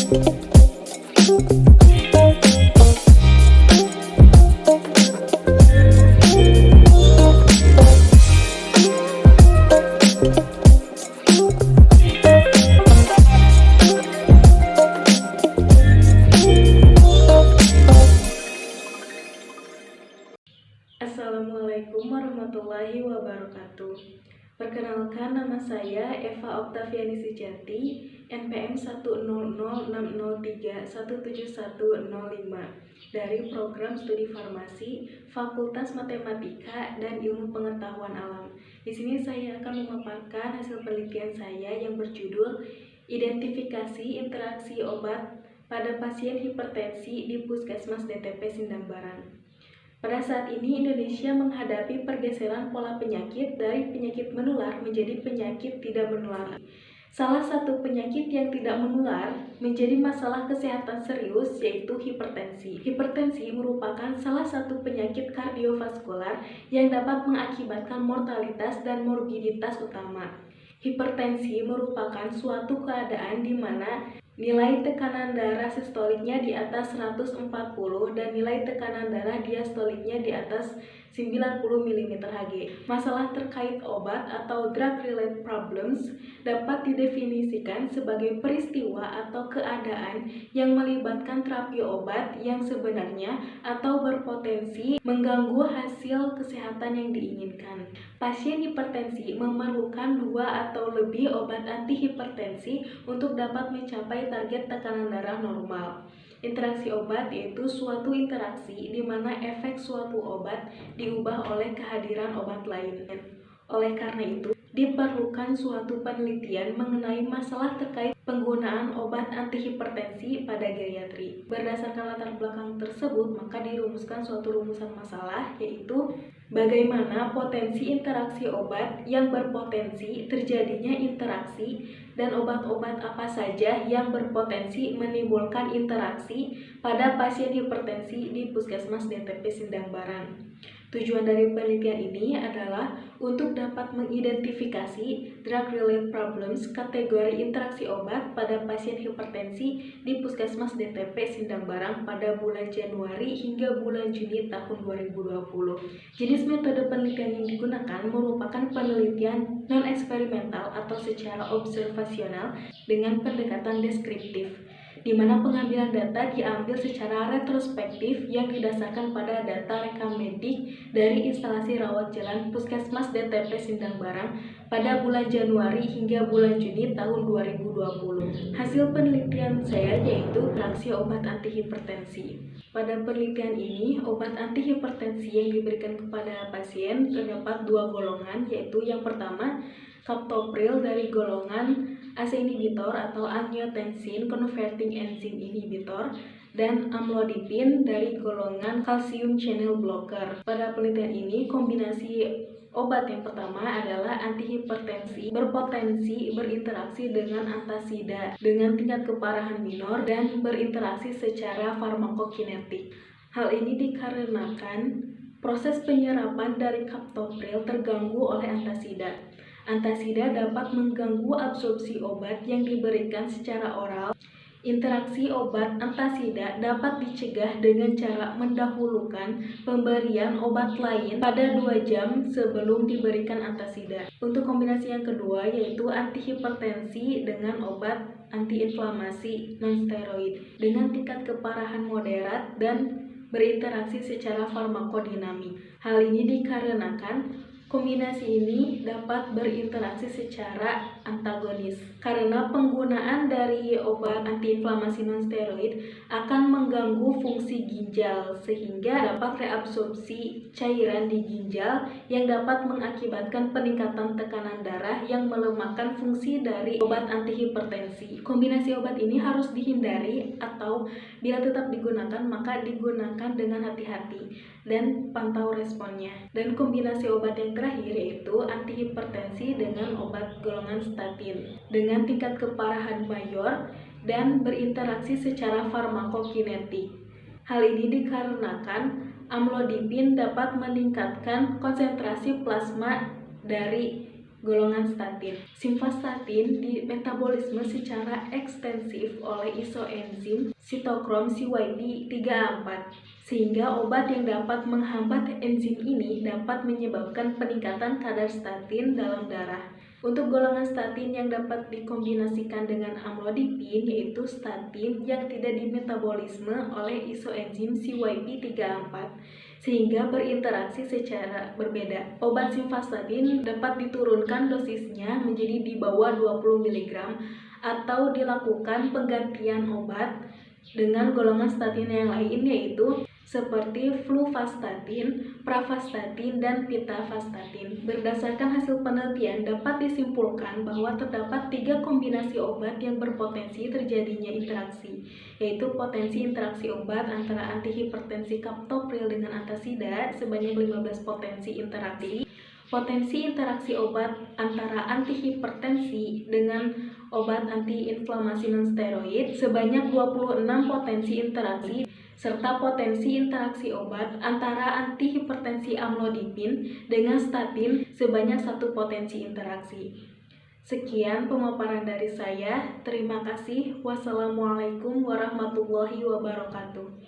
Assalamualaikum warahmatullahi wabarakatuh. Perkenalkan, nama saya Eva Oktaviani Sujati, NPM 1006003171105 dari Program Studi Farmasi Fakultas Matematika dan Ilmu Pengetahuan Alam. Di sini saya akan memaparkan hasil penelitian saya yang berjudul Identifikasi Interaksi Obat pada Pasien Hipertensi di Puskesmas DTP Sindang Barang. Pada saat ini Indonesia menghadapi pergeseran pola penyakit dari penyakit menular menjadi penyakit tidak menular. Salah satu penyakit yang tidak menular menjadi masalah kesehatan serius, yaitu hipertensi. Hipertensi merupakan salah satu penyakit kardiovaskular yang dapat mengakibatkan mortalitas dan morbiditas utama. Hipertensi merupakan suatu keadaan di mana nilai tekanan darah sistoliknya di atas 140 dan nilai tekanan darah diastoliknya di atas 90 mm/Hg. Masalah terkait obat atau drug-related problems dapat didefinisikan sebagai peristiwa atau keadaan yang melibatkan terapi obat yang sebenarnya atau berpotensi mengganggu hasil kesehatan yang diinginkan. Pasien hipertensi memerlukan 2 atau lebih obat antihipertensi untuk dapat mencapai target tekanan darah normal. Interaksi obat yaitu suatu interaksi di mana efek suatu obat diubah oleh kehadiran obat lain. Oleh karena itu, diperlukan suatu penelitian mengenai masalah terkait penggunaan obat antihipertensi pada geriatri. Berdasarkan latar belakang tersebut, maka dirumuskan suatu rumusan masalah, yaitu bagaimana potensi interaksi obat yang berpotensi terjadinya interaksi dan obat-obat apa saja yang berpotensi menimbulkan interaksi pada pasien hipertensi di Puskesmas DTP Sindang Barang. Tujuan dari penelitian ini adalah untuk dapat mengidentifikasi drug-related problems kategori interaksi obat pada pasien hipertensi di Puskesmas DTP Sindang Barang pada bulan Januari hingga bulan Juni tahun 2020. Jenis metode penelitian yang digunakan merupakan penelitian non-eksperimental atau secara observasional dengan pendekatan deskriptif, di mana pengambilan data diambil secara retrospektif yang didasarkan pada data rekam medik dari instalasi rawat jalan Puskesmas DTP Sindang Barang pada bulan Januari hingga bulan Juni tahun 2020. Hasil penelitian saya yaitu interaksi obat antihipertensi. Pada penelitian ini, obat antihipertensi yang diberikan kepada pasien terdapat 2 golongan, yaitu yang pertama captopril dari golongan ACE inhibitor atau angiotensin converting enzyme inhibitor dan amlodipin dari golongan calcium channel blocker. Pada penelitian ini, kombinasi obat yang pertama adalah antihipertensi berpotensi berinteraksi dengan antasida dengan tingkat keparahan minor dan berinteraksi secara farmakokinetik. Hal ini dikarenakan proses penyerapan dari captopril terganggu oleh antasida. Antasida dapat mengganggu absorpsi obat yang diberikan secara oral. Interaksi obat antasida dapat dicegah dengan cara mendahulukan pemberian obat lain pada 2 jam sebelum diberikan antasida. Untuk kombinasi yang kedua yaitu antihipertensi dengan obat antiinflamasi non-steroid dengan tingkat keparahan moderat dan berinteraksi secara farmakodinamik. Hal ini dikarenakan kombinasi ini dapat berinteraksi secara antagonis karena penggunaan dari obat antiinflamasi non-steroid akan mengganggu fungsi ginjal sehingga dapat reabsorpsi cairan di ginjal yang dapat mengakibatkan peningkatan tekanan darah yang melemahkan fungsi dari obat antihipertensi. Kombinasi obat ini harus dihindari atau bila tetap digunakan maka digunakan dengan hati-hati dan pantau responnya. Dan kombinasi obat yang terakhir yaitu antihipertensi dengan obat golongan statin dengan tingkat keparahan mayor dan berinteraksi secara farmakokinetik. Hal ini dikarenakan amlodipin dapat meningkatkan konsentrasi plasma dari Golongan statin. Simvastatin dimetabolisme secara ekstensif oleh isoenzim sitokrom CYP3A4, sehingga obat yang dapat menghambat enzim ini dapat menyebabkan peningkatan kadar statin dalam darah. Untuk golongan statin yang dapat dikombinasikan dengan amlodipin, yaitu statin yang tidak dimetabolisme oleh isoenzim CYP3A4, sehingga berinteraksi secara berbeda. Obat simvastatin dapat diturunkan dosisnya menjadi di bawah 20 mg atau dilakukan penggantian obat dengan golongan statin yang lain, yaitu seperti fluvastatin, pravastatin, dan pitavastatin. Berdasarkan hasil penelitian, dapat disimpulkan bahwa terdapat 3 kombinasi obat yang berpotensi terjadinya interaksi, yaitu potensi interaksi obat antara antihipertensi kaptopril dengan antasida sebanyak 15 potensi interaksi, potensi interaksi obat antara antihipertensi dengan obat antiinflamasi non-steroid sebanyak 26 potensi interaksi, serta potensi interaksi obat antara antihipertensi amlodipin dengan statin sebanyak 1 potensi interaksi. Sekian pemaparan dari saya. Terima kasih. Wassalamualaikum warahmatullahi wabarakatuh.